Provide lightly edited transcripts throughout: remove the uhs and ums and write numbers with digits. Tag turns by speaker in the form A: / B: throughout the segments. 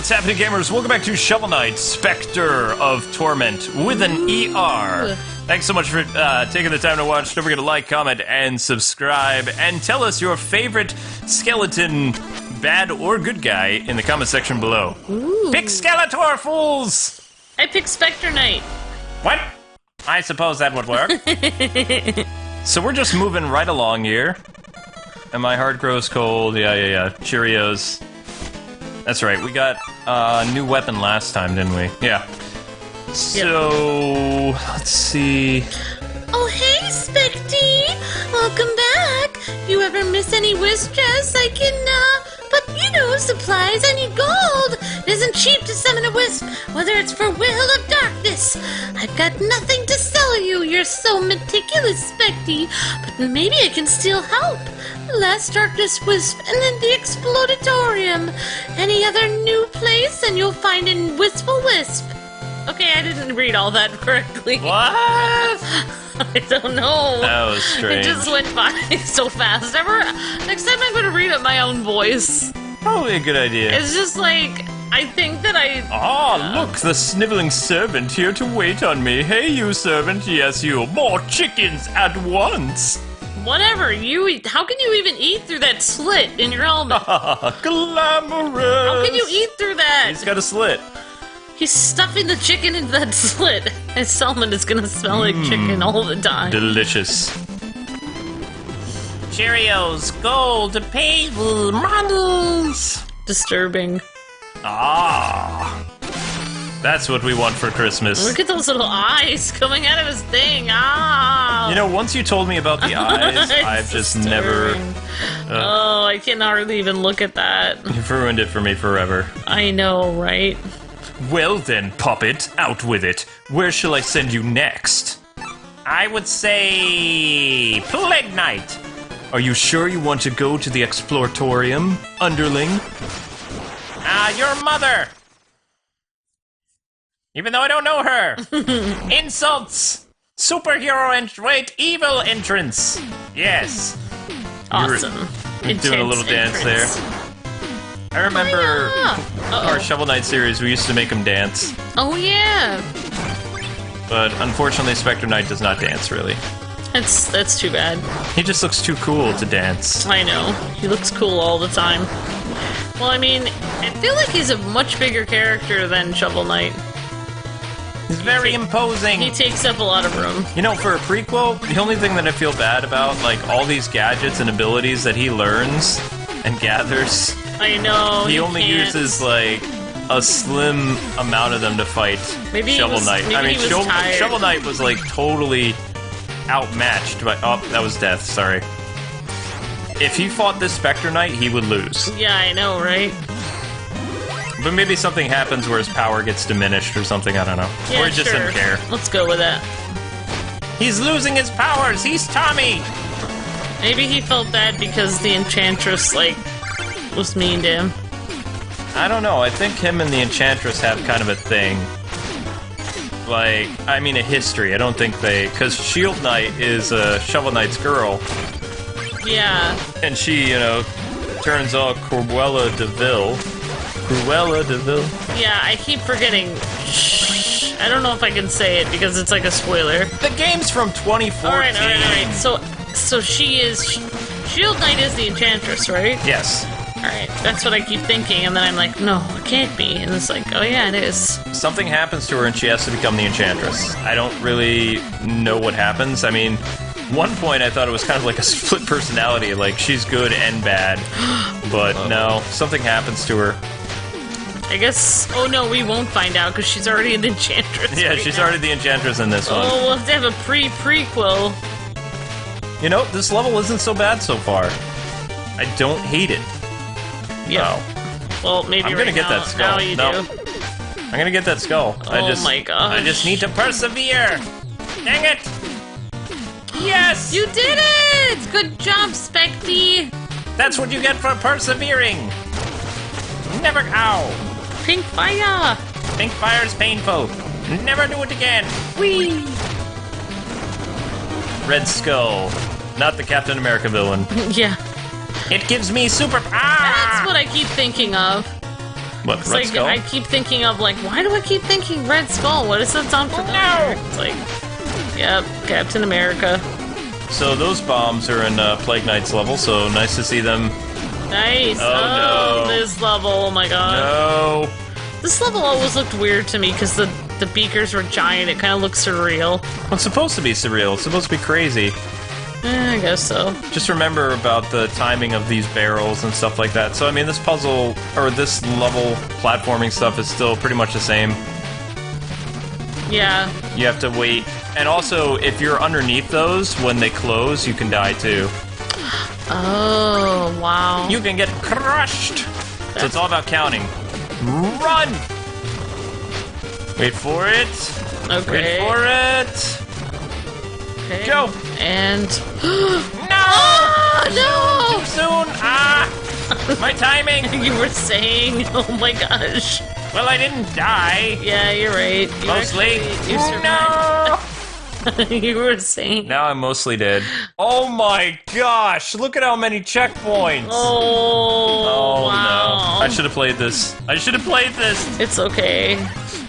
A: What's happening, gamers? Welcome back to Shovel Knight, Specter of Torment with an ER. Thanks so much for taking the time to watch. Don't forget to like, comment, and subscribe. And tell us your favorite skeleton, bad or good guy, in the comment section below.
B: Ooh.
A: Pick Skeletor, fools!
B: I picked Spector Knight.
A: What? I suppose that would work. So we're just moving right along here. And my heart grows cold. Yeah. Cheerios. That's right, we got a new weapon last time, didn't we? Yeah. So, let's see...
B: Oh, hey, Specty! Welcome back! You ever miss any wisp chests? I can, but, you know, supplies, I need gold! It isn't cheap to summon a wisp, whether it's for will of darkness. I've got nothing to sell you, you're so meticulous, Specty, but maybe I can still help. Last Darkness Wisp, and then the Explodatorium. Any other new place, and you'll find in Wistful Wisp. Okay, I didn't read all that correctly.
A: What?
B: I don't know.
A: That was strange.
B: It just went by so fast. Next time I'm going to read it my own voice.
A: Probably a good idea.
B: It's just like, I think that I...
A: Look, the sniveling servant here to wait on me. Hey, you servant, yes, you. More chickens at once.
B: Whatever, how can you even eat through that slit in your helmet?
A: Glamorous!
B: How can you eat through that?
A: He's got a slit.
B: He's stuffing the chicken into that slit. His helmet is gonna smell like chicken all the time.
A: Delicious. Cheerios, gold, paper, models.
B: Disturbing.
A: That's what we want for Christmas.
B: Look at those little eyes coming out of his thing.
A: You know, once you told me about the eyes, I've just never...
B: Oh, I can hardly even look at that.
A: You've ruined it for me forever.
B: I know, right?
A: Well then, puppet, out with it. Where shall I send you next? I would say... Plague Knight. Are you sure you want to go to the Explodatorium, underling? Your mother! Even though I don't know her. Insults! Superhero evil entrance. Yes.
B: Awesome.
A: You're doing a little dance there. I remember our Shovel Knight series, we used to make him dance.
B: Oh, yeah.
A: But unfortunately, Spector Knight does not dance, really.
B: That's too bad.
A: He just looks too cool to dance.
B: I know. He looks cool all the time. Well, I mean, I feel like he's a much bigger character than Shovel Knight.
A: He's very imposing.
B: He takes up a lot of room.
A: You know, for a prequel, the only thing that I feel bad about, like, all these gadgets and abilities that he learns and gathers...
B: I know,
A: he only uses, like, a slim amount of them to fight Shovel Knight. I mean, Shovel Knight was, like, totally outmatched by... Oh, that was death, sorry. If he fought this Spector Knight, he would lose.
B: Yeah, I know, right?
A: But maybe something happens where his power gets diminished or something, I don't know.
B: Yeah,
A: or he just doesn't care.
B: Let's go with that.
A: He's losing his powers! He's Tommy!
B: Maybe he felt bad because the Enchantress, like, was mean to him.
A: I don't know, I think him and the Enchantress have kind of a thing. Like, I mean a history, I don't think they... Because Shield Knight is Shovel Knight's girl.
B: Yeah.
A: And she, you know, turns all Cruella de Vil. Cruella de Vil?
B: Yeah, I keep forgetting. Shh. I don't know if I can say it because it's like a spoiler.
A: The game's from 2014.
B: Alright. So she is... Shield Knight is the Enchantress, right?
A: Yes.
B: Alright, that's what I keep thinking, and then I'm like, no, it can't be. And it's like, oh yeah, it is.
A: Something happens to her and she has to become the Enchantress. I don't really know what happens. I mean, one point I thought it was kind of like a split personality, like she's good and bad. But no, something happens to her.
B: I guess... Oh no, we won't find out because she's already an Enchantress.
A: Yeah,
B: right
A: she's
B: now.
A: already the Enchantress in this one.
B: Oh, we'll have to have a prequel.
A: You know, this level isn't so bad so far. I don't hate it.
B: Yeah.
A: No.
B: Well, maybe
A: I'm gonna get that skull.
B: Now you do.
A: I'm gonna get that skull.
B: Oh my gosh.
A: I just need to persevere. Dang it! Yes!
B: You did it! Good job, Specty!
A: That's what you get for persevering. Never... Ow!
B: Pink fire!
A: Pink fire's painful. Never do it again.
B: Whee!
A: Red Skull. Not the Captain America villain.
B: Yeah.
A: It gives me super...
B: That's what I keep thinking of.
A: What,
B: It's
A: Red
B: like,
A: Skull?
B: I keep thinking of, like, why do I keep thinking Red Skull? What is that sound familiar? It's like, yep, Captain America.
A: So those bombs are in Plague Knight's level, so nice to see them.
B: Nice.
A: Oh, no.
B: This level, oh my god.
A: No!
B: This level always looked weird to me because the beakers were giant. It kind of looks surreal.
A: Well, it's supposed to be surreal. It's supposed to be crazy.
B: I guess so.
A: Just remember about the timing of these barrels and stuff like that. So, I mean, this puzzle, or this level platforming stuff is still pretty much the same.
B: Yeah.
A: You have to wait. And also, if you're underneath those, when they close, you can die too.
B: Oh, wow.
A: You can get crushed! So it's all about counting. Run! Wait for it.
B: Okay.
A: Wait for it.
B: Okay.
A: Go!
B: And...
A: No!
B: Oh,
A: Too soon! Ah! My timing!
B: no! You were saying, oh my gosh.
A: Well, I didn't die.
B: Yeah, you're right. You
A: Mostly.
B: actually- you survived.
A: No!
B: You were saying.
A: Now I'm mostly dead. Oh my gosh! Look at how many checkpoints!
B: Oh, wow.
A: No. I should have played this. I should have played this!
B: It's okay.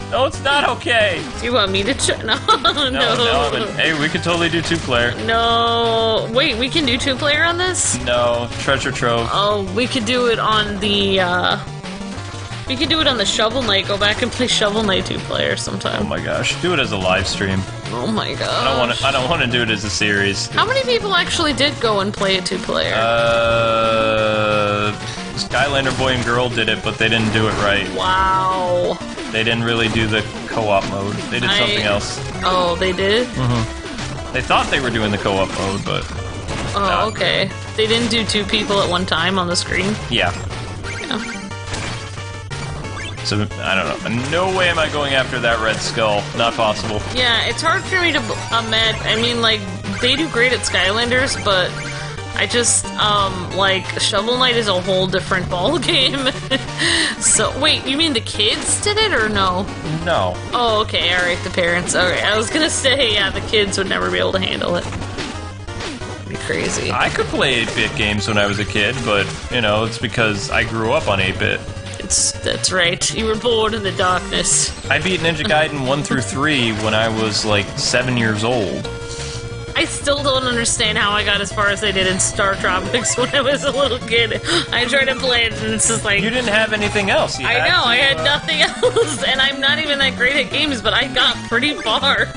A: No, it's not okay!
B: Do you want me to No, no.
A: No, hey, we could totally do two-player.
B: No. Wait, we can do two-player on this?
A: No, treasure trove.
B: Oh, we could do it on the, we could do it on the Shovel Knight. Go back and play Shovel Knight two-player sometime.
A: Oh my gosh, do it as a live stream.
B: Oh my gosh.
A: I don't want to do it as a series.
B: How many people actually did go and play a two-player?
A: Skylander Boy and Girl did it, but they didn't do it right.
B: Wow.
A: They didn't really do the co-op mode. They did something else.
B: Oh, they did?
A: Mm-hmm. They thought they were doing the co-op mode, but...
B: Oh, okay. They didn't do two people at one time on the screen?
A: Yeah.
B: Yeah.
A: So, I don't know. No way am I going after that Red Skull. Not possible.
B: Yeah, it's hard for me to imagine. I mean, like, they do great at Skylanders, but I just, like, Shovel Knight is a whole different ball game. So, wait, you mean the kids did it, or no?
A: No.
B: Oh, okay, alright, the parents. Alright, I was gonna say, yeah, the kids would never be able to handle it. It'd be crazy.
A: I could play 8-bit games when I was a kid, but, you know, it's because I grew up on 8-bit.
B: That's right. You were born in the darkness.
A: I beat Ninja Gaiden 1 through 3 when I was, like, 7 years old.
B: I still don't understand how I got as far as I did in Star Tropics when I was a little kid. I tried to play it, and it's just like...
A: You didn't have anything else.
B: I know, I had nothing else, and I'm not even that great at games, but I got pretty far.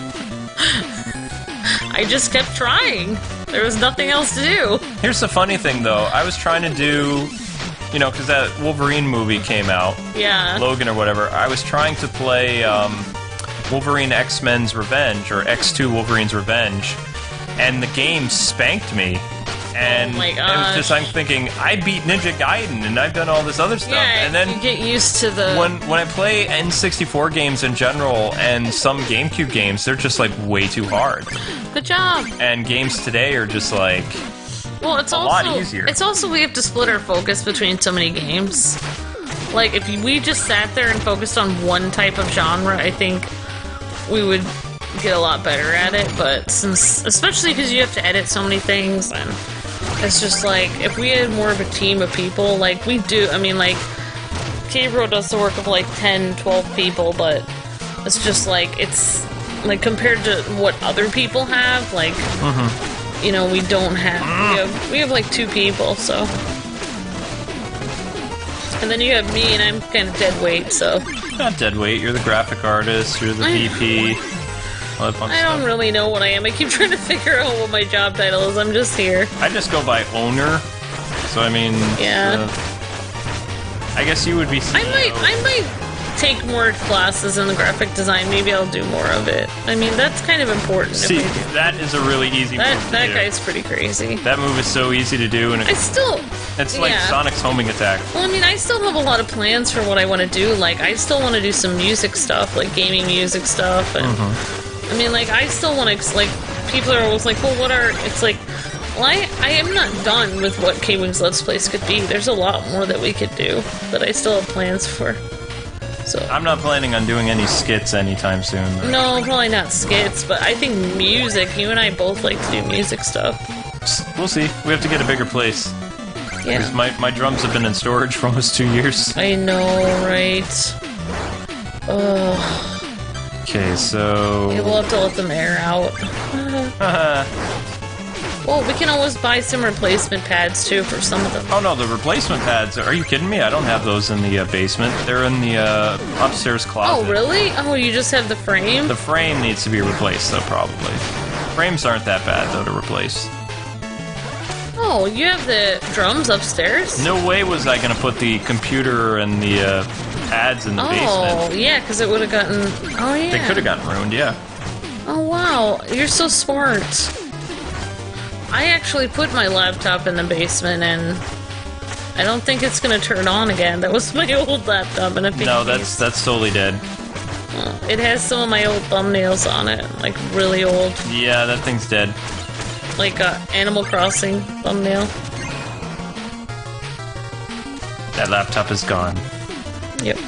B: I just kept trying. There was nothing else to do.
A: Here's the funny thing, though. I was trying to do... You know, because that Wolverine movie came out.
B: Yeah.
A: Logan or whatever. I was trying to play Wolverine X-Men's Revenge, or X2 Wolverine's Revenge, and the game spanked me. And
B: oh my
A: it was
B: gosh.
A: just, I'm thinking, I beat Ninja Gaiden, and I've done all this other stuff.
B: Yeah,
A: and then
B: you get used to the...
A: When I play N64 games in general, and some GameCube games, they're just, like, way too hard.
B: Good job.
A: And games today are just, like...
B: Well, it's
A: a
B: also
A: lot easier.
B: It's also we have to split our focus between so many games. Like if we just sat there and focused on one type of genre, I think we would get a lot better at it. But since, especially because you have to edit so many things, and it's just like if we had more of a team of people, like we do. I mean, like K-Bro does the work of like 10, 12 people, but it's just like it's like compared to what other people have, like. You know, we don't have... We have like 2 people, so... And then you have me, and I'm kind of dead weight, so...
A: Not dead weight, you're the graphic artist, you're the VP, all that fun
B: I
A: stuff.
B: don't really know what I am. I keep trying to figure out what my job title is. I'm just here.
A: I just go by owner, so I mean...
B: Yeah.
A: I guess you would be CEO.
B: I might take more classes in the graphic design. Maybe I'll do more of it. I mean, that's kind of important.
A: See,
B: if I do.
A: that is a really easy move to
B: That
A: do.
B: guy's pretty crazy.
A: That move is so easy to do, and
B: I still...
A: it's like Sonic's homing attack.
B: Well, I mean, I still have a lot of plans for what I want to do. Like, I still want to do some music stuff, like gaming music stuff, and I mean, like, I still want to, like, people are always like, well, what are, it's like, well, I am not done with what KwingsLetsPlays could be. There's a lot more that we could do that I still have plans for. So
A: I'm not planning on doing any skits anytime soon.
B: no, probably not skits, but I think music, you and I both like to do music stuff.
A: We'll see. We have to get a bigger place.
B: Yeah.
A: Because my drums have been in storage for almost 2 years.
B: I know, right? Ugh.
A: Okay, so...
B: Yeah, we'll have to let them air out. Well, we can always buy some replacement pads, too, for some of them.
A: Oh no, the replacement pads, are you kidding me? I don't have those in the basement. They're in the upstairs closet.
B: Oh, really? Oh, you just have the frame?
A: The frame needs to be replaced, though, probably. Frames aren't that bad, though, to replace.
B: Oh, you have the drums upstairs?
A: No way was I going to put the computer and the pads in the basement.
B: Oh, yeah, because it would have gotten... Oh, yeah.
A: They could have gotten ruined, yeah.
B: Oh, wow. You're so smart. I actually put my laptop in the basement, and I don't think it's going to turn on again. That was my old laptop, and
A: No, that's totally dead.
B: It has some of my old thumbnails on it, like really old.
A: Yeah, that thing's dead.
B: Like a Animal Crossing thumbnail.
A: That laptop is gone.
B: Yep.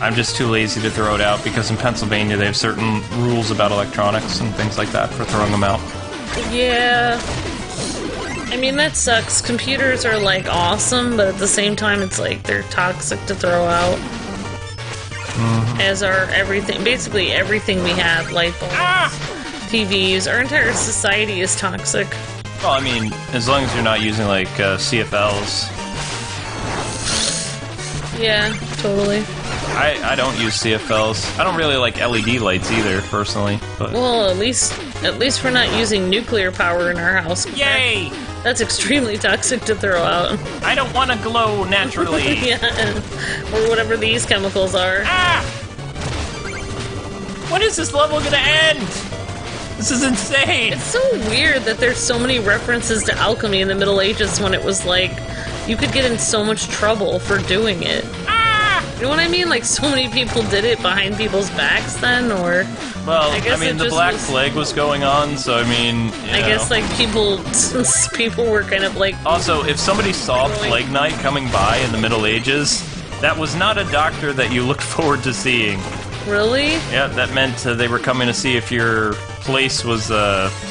A: I'm just too lazy to throw it out because in Pennsylvania they have certain rules about electronics and things like that for throwing them out.
B: Yeah. I mean, that sucks. Computers are, like, awesome, but at the same time, it's like they're toxic to throw out. Mm-hmm. As are everything. Basically, everything we have. Light bulbs, TVs. Our entire society is toxic.
A: Well, I mean, as long as you're not using, like, CFLs.
B: Yeah, totally.
A: I don't use CFLs. I don't really like LED lights either, personally. But...
B: Well, at least we're not using nuclear power in our house.
A: Yay!
B: That's extremely toxic to throw out.
A: I don't want to glow naturally.
B: Yeah, or whatever these chemicals are.
A: Ah! When is this level gonna end? This is insane!
B: It's so weird that there's so many references to alchemy in the Middle Ages when it was like, you could get in so much trouble for doing it. You know what I mean? Like, so many people did it behind people's backs then, or...
A: Well,
B: I
A: mean, the Black Plague was going on, so I mean,
B: I guess, like, people were kind of, like...
A: Also, if somebody saw Plague Knight coming by in the Middle Ages, that was not a doctor that you looked forward to seeing.
B: Really?
A: Yeah, that meant they were coming to see if your place was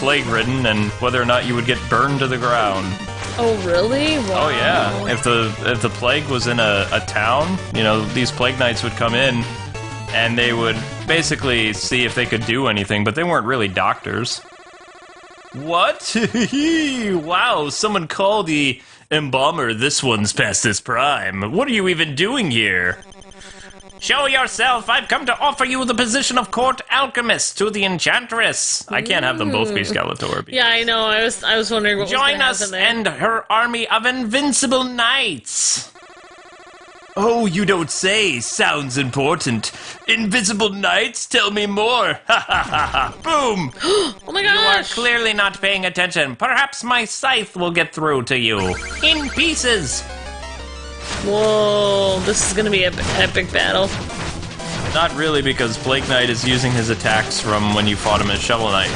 A: plague-ridden and whether or not you would get burned to the ground.
B: Oh, really? Wow.
A: Oh, yeah. If the plague was in a town, you know, these plague knights would come in, and they would basically see if they could do anything, but they weren't really doctors. What? Wow, someone call the embalmer. This one's past his prime. What are you even doing here? Show yourself! I've come to offer you the position of court alchemist to the Enchantress. I can't have them both be Skeletor.
B: Yeah, I know. I was wondering what was going to happen there.
A: Join us and her army of invincible knights. Oh, you don't say. Sounds important. Invisible knights? Tell me more. Ha ha ha ha. Boom.
B: Oh my gosh.
A: You are clearly not paying attention. Perhaps my scythe will get through to you. In pieces.
B: Whoa, this is gonna be an epic battle.
A: Not really, because Plague Knight is using his attacks from when you fought him as Shovel Knight.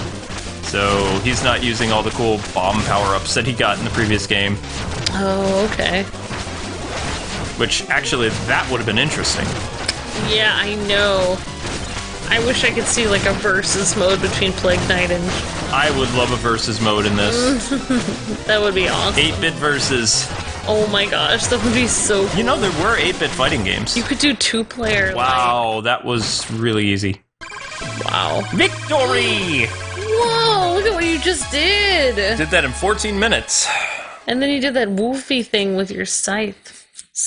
A: So he's not using all the cool bomb power-ups that he got in the previous game.
B: Oh, okay.
A: Which, actually, that would have been interesting.
B: Yeah, I know. I wish I could see, like, a versus mode between Plague Knight and...
A: I would love a versus mode in this.
B: That would be awesome.
A: 8-bit versus...
B: Oh my gosh, that would be so cool.
A: You know, there were 8-bit fighting games.
B: You could do 2-player.
A: Wow, that was really easy.
B: Wow.
A: Victory!
B: Whoa, look at what you just did!
A: Did that in 14 minutes.
B: And then you did that woofy thing with your scythe.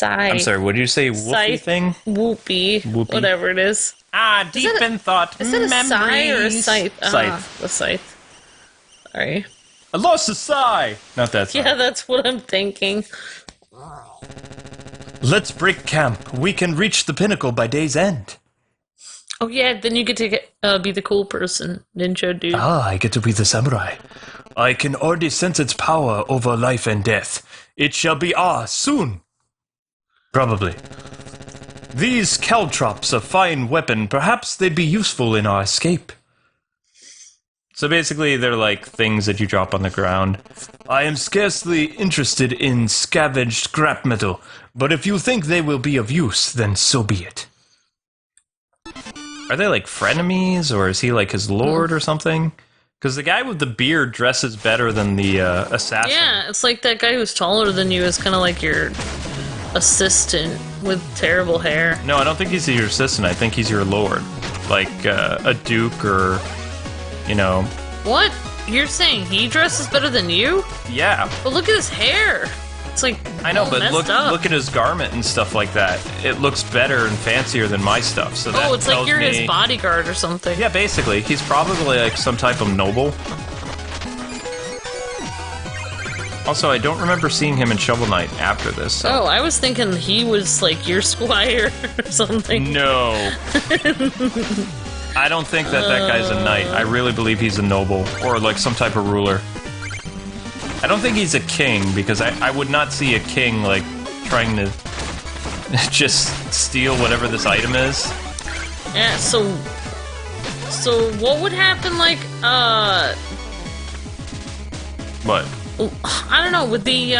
A: I'm sorry, what did you say? Woofy thing?
B: Whoopee. Whatever it is.
A: Ah, deep in thought.
B: Is that a sigh or a scythe?
A: Scythe.
B: The scythe. Sorry.
A: I lost a sigh! Not that sigh.
B: Yeah, that's what I'm thinking.
A: Let's break camp. We can reach the pinnacle by day's end.
B: Oh yeah, then you get to be the cool person, ninja dude.
A: Ah, I get to be the samurai. I can already sense its power over life and death. It shall be ours soon. Probably. These caltrops, a fine weapon. Perhaps they'd be useful in our escape. So basically, they're like things that you drop on the ground. I am scarcely interested in scavenged scrap metal, but if you think they will be of use, then so be it. Are they like frenemies, or is he like his lord or something? Because the guy with the beard dresses better than the assassin.
C: Yeah, it's like that guy who's taller than you is kind of like your assistant with terrible hair.
A: No, I don't think he's your assistant. I think he's your lord. Like a duke or, you know.
C: What? You're saying he dresses better than you?
A: Yeah.
C: But look at his hair. It's like
A: I know,
C: all
A: but
C: messed up.
A: look at his garment and stuff like that. It looks better and fancier than my stuff. So that
C: it's like
A: tells
C: you're
A: me,
C: his bodyguard or something.
A: Yeah, basically, he's probably like some type of noble. Also, I don't remember seeing him in Shovel Knight after this. So.
C: Oh, I was thinking he was like your squire or something.
A: No. I don't think that guy's a knight. I really believe he's a noble or like some type of ruler. I don't think he's a king, because I would not see a king, like, trying to just steal whatever this item is.
C: Yeah, so what would happen, like,
A: What?
C: I don't know, with the,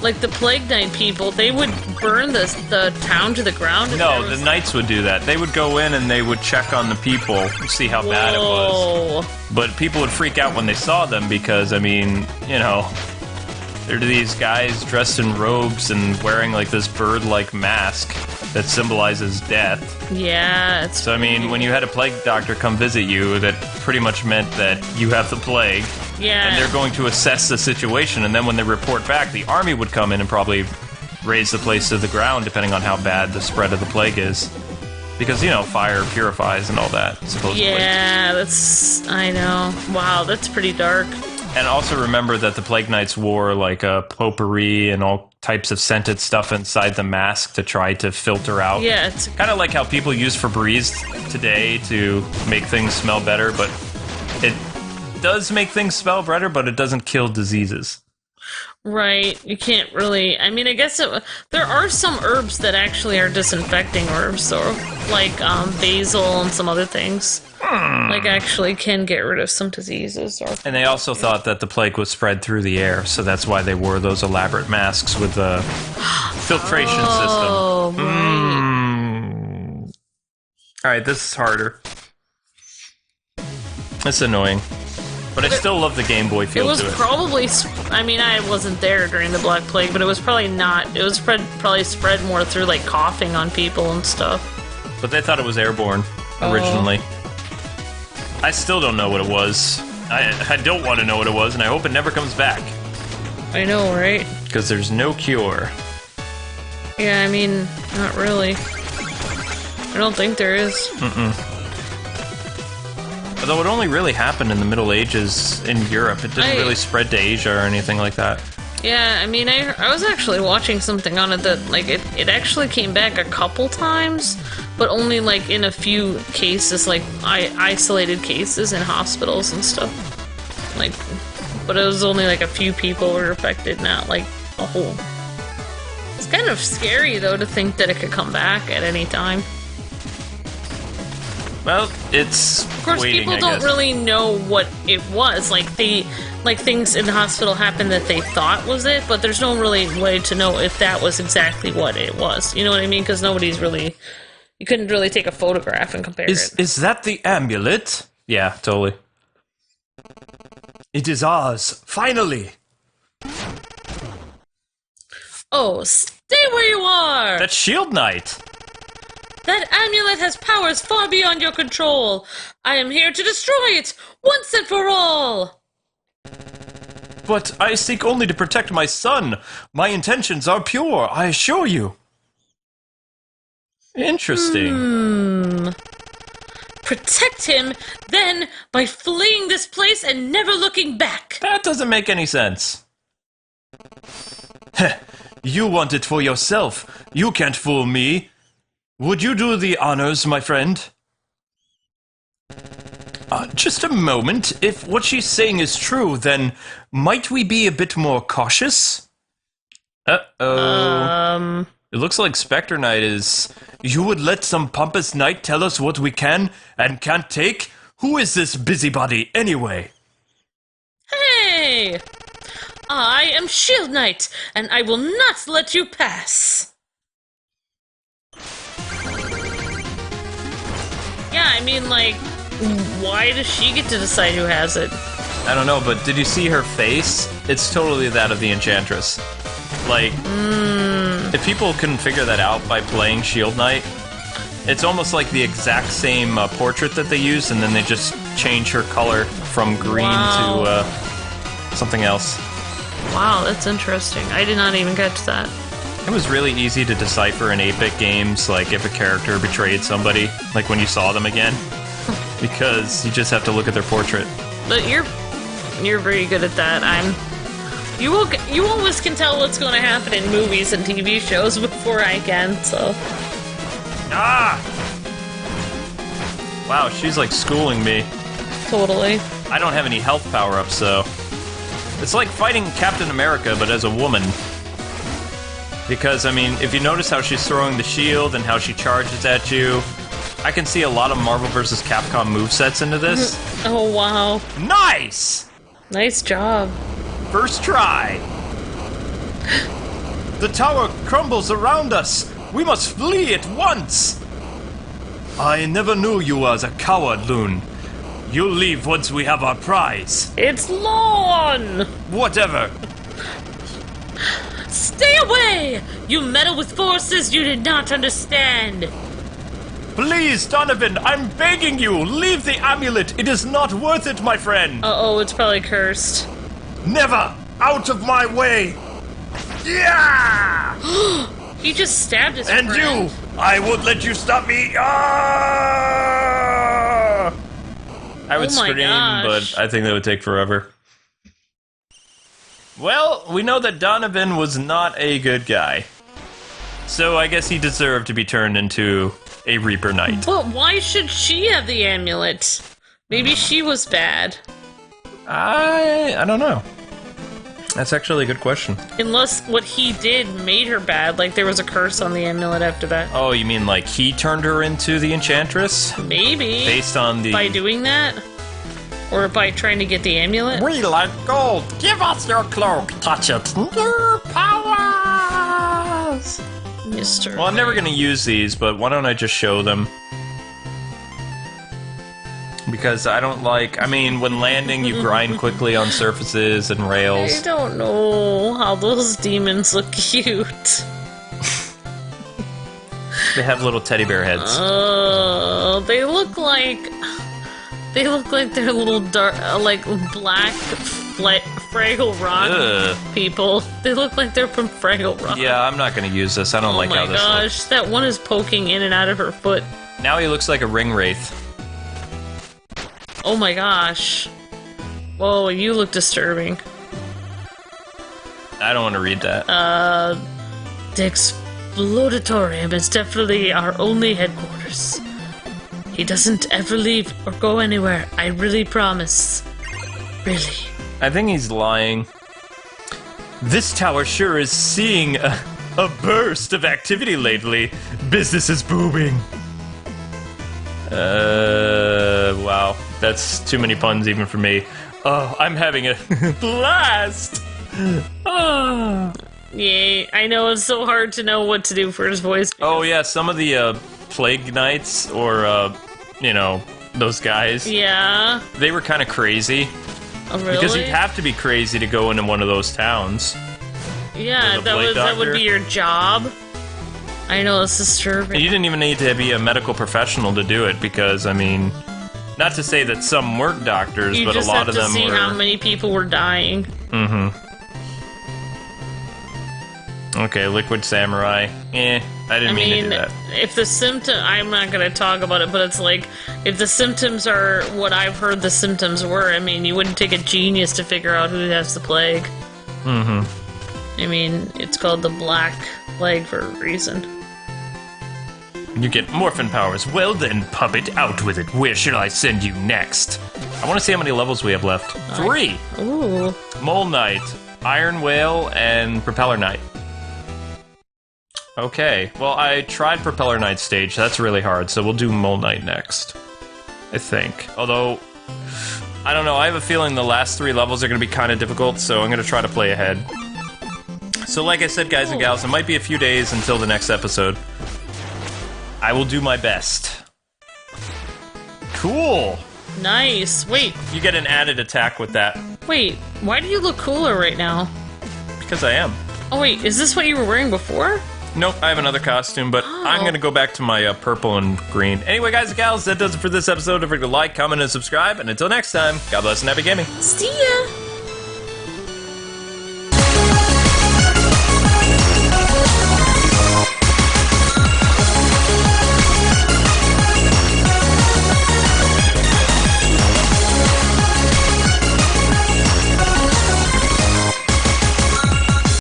C: like, the Plague Knight people, they would burn the town to the ground?
A: No, the knights would do that. They would go in and they would check on the people and see how bad it was. But people would freak out when they saw them because, I mean, you know, they're these guys dressed in robes and wearing, like, this bird-like mask that symbolizes death.
C: Yeah, it's...
A: So, I mean, when you had a plague doctor come visit you, that pretty much meant that you have the plague.
C: Yeah.
A: And they're going to assess the situation, and then when they report back, the army would come in and probably raise the place to the ground, depending on how bad the spread of the plague is. Because, you know, fire purifies and all that, supposedly.
C: Yeah, that's... I know. Wow, that's pretty dark.
A: And also remember that the Plague Knights wore, like, a potpourri and all types of scented stuff inside the mask to try to filter out.
C: Yeah, it's...
A: Kind of like how people use Febreze today to make things smell better, but it does make things smell better, but it doesn't kill diseases.
C: Right, you can't really... I mean, I guess there are some herbs that actually are disinfecting herbs, so like basil and some other things. Like, actually can get rid of some diseases.
A: And they also thought that the plague was spread through the air, so that's why they wore those elaborate masks with the filtration system.
C: Oh, right.
A: Alright, this is harder. It's annoying. But I still love the Game Boy feel to it.
C: It was probably... I mean, I wasn't there during the Black Plague, but it was probably not... It was probably spread more through, like, coughing on people and stuff.
A: But they thought it was airborne, originally. I still don't know what it was. I don't want to know what it was, and I hope it never comes back.
C: I know, right?
A: Because there's no cure.
C: Yeah, I mean, not really. I don't think there is.
A: Although it only really happened in the Middle Ages in Europe. It didn't really spread to Asia or anything like that.
C: Yeah, I mean, I was actually watching something on it that, like, it actually came back a couple times, but only, like, in a few cases, like, isolated cases in hospitals and stuff. Like, but it was only, like, a few people were affected, not, like, a whole. It's kind of scary, though, to think that it could come back at any time.
A: Well, it's
C: Of course,
A: waiting,
C: people don't really know what it was. Like, things in the hospital happened that they thought was it, but there's no really way to know if that was exactly what it was. You know what I mean? Because nobody's really... You couldn't really take a photograph and compare it.
A: Is that the amulet? Yeah, totally. It is ours, finally!
C: Oh, stay where you are!
A: That's Shield Knight!
C: That amulet has powers far beyond your control. I am here to destroy it, once and for all!
A: But I seek only to protect my son. My intentions are pure, I assure you. Interesting.
C: Protect him, then, by fleeing this place and never looking back.
A: That doesn't make any sense. You want it for yourself. You can't fool me. Would you do the honors, my friend? Just a moment. If what she's saying is true, then might we be a bit more cautious? Uh-oh. It looks like Specter Knight is... You would let some pompous knight tell us what we can and can't take? Who is this busybody, anyway?
C: Hey! I am Shield Knight, and I will not let you pass. Yeah, I mean, like, Why does she get to decide who has it?
A: I don't know, but did you see her face? It's totally that of the Enchantress. Like, if people couldn't figure that out by playing Shield Knight, it's almost like the exact same portrait that they use, and then they just change her color from green to something else.
C: Wow, that's interesting. I did not even catch that.
A: It was really easy to decipher in 8-bit games, like if a character betrayed somebody, like when you saw them again, because you just have to look at their portrait.
C: But you're very good at that. You always can tell what's going to happen in movies and TV shows before I can. So.
A: Ah! Wow, she's like schooling me.
C: Totally.
A: I don't have any health power-ups, though. It's like fighting Captain America, but as a woman. Because, I mean, if you notice how she's throwing the shield and how she charges at you, I can see a lot of Marvel vs. Capcom movesets into this.
C: Oh, wow.
A: Nice!
C: Nice job.
A: First try. The tower crumbles around us. We must flee at once. I never knew you was a coward, Loon. You'll leave once we have our prize.
C: It's Lon!
A: Whatever.
B: Stay away! You meddle with forces you did not understand.
A: Please, Donovan, I'm begging you, leave the amulet. It is not worth it, my friend.
C: Uh-oh, it's probably cursed.
A: Never! Out of my way! Yeah!
C: He just stabbed his
A: And
C: friend.
A: you! I won't let you stop me! Ah! I would
C: Oh my
A: scream,
C: gosh.
A: but I think that would take forever. Well, we know that Donovan was not a good guy. So I guess he deserved to be turned into a Reaper Knight.
C: But why should she have the amulet? Maybe she was bad.
A: I don't know. That's actually a good question.
C: Unless what he did made her bad, like there was a curse on the amulet after that.
A: Oh, you mean like he turned her into the Enchantress?
C: Maybe.
A: Based on the...
C: By doing that? Or by trying to get the amulet?
A: We like gold. Give us your cloak. Touch it. Your powers.
C: Mr.
A: Well, I'm never going to use these, but why don't I just show them? Because I don't like... I mean, when landing, you grind quickly on surfaces and rails.
C: I don't know how those demons look cute.
A: They have little teddy bear heads.
C: They look like... They look like they're little dark, like black Fraggle Rock people. They look like they're from Fraggle Rock.
A: Yeah, I'm not going to use this. I don't like how this looks.
C: Oh my gosh, that one is poking in and out of her foot.
A: Now he looks like a ring wraith.
C: Oh my gosh. Whoa, you look disturbing.
A: I don't want to read that.
C: The Explodatorium is definitely our only headquarters. He doesn't ever leave or go anywhere, I really promise. Really.
A: I think he's lying. This tower sure is seeing a burst of activity lately. Business is booming. Wow. That's too many puns even for me. Oh, I'm having a blast! Oh.
C: Yay, I know it's so hard to know what to do for his voice.
A: Oh yeah, some of the Plague Knights, or, you know, those guys.
C: Yeah.
A: They were kind of crazy.
C: Oh, really?
A: Because you'd have to be crazy to go into one of those towns.
C: Yeah,
A: As a blade
C: that would
A: doctor.
C: be your job. I know, it's disturbing.
A: You didn't even need to be a medical professional to do it, because, I mean, not to say that some weren't doctors,
C: You
A: but a
C: just
A: lot
C: have
A: of
C: to
A: them
C: see
A: were.
C: how many people were dying.
A: Mm-hmm. Okay, Liquid Samurai. I didn't mean to do that.
C: If the symptom, I'm not gonna talk about it, but it's like, if the symptoms are what I've heard the symptoms were, I mean, you wouldn't take a genius to figure out who has the plague.
A: Mm-hmm.
C: I mean, it's called the Black Plague for a reason.
A: You get morphin powers. Well then, puppet, out with it. Where should I send you next? I want to see how many levels we have left. 3!
C: Ooh.
A: Mole Knight, Iron Whale, and Propeller Knight. Okay, well, I tried Propeller Knight stage. That's really hard, so we'll do Mole Knight next. I think. Although, I don't know, I have a feeling the last 3 levels are going to be kind of difficult, so I'm going to try to play ahead. So like I said, guys and gals, it might be a few days until the next episode. I will do my best. Cool!
C: Nice. Wait,
A: You get an added attack with that.
C: wait. Why do you look cooler right now?
A: Because I am.
C: Oh wait, is this what you were wearing before?
A: Nope, I have another costume, but I'm gonna go back to my purple and green. Anyway, guys and gals, that does it for this episode. Don't forget to like, comment, and subscribe. And until next time, God bless and happy gaming.
B: See ya!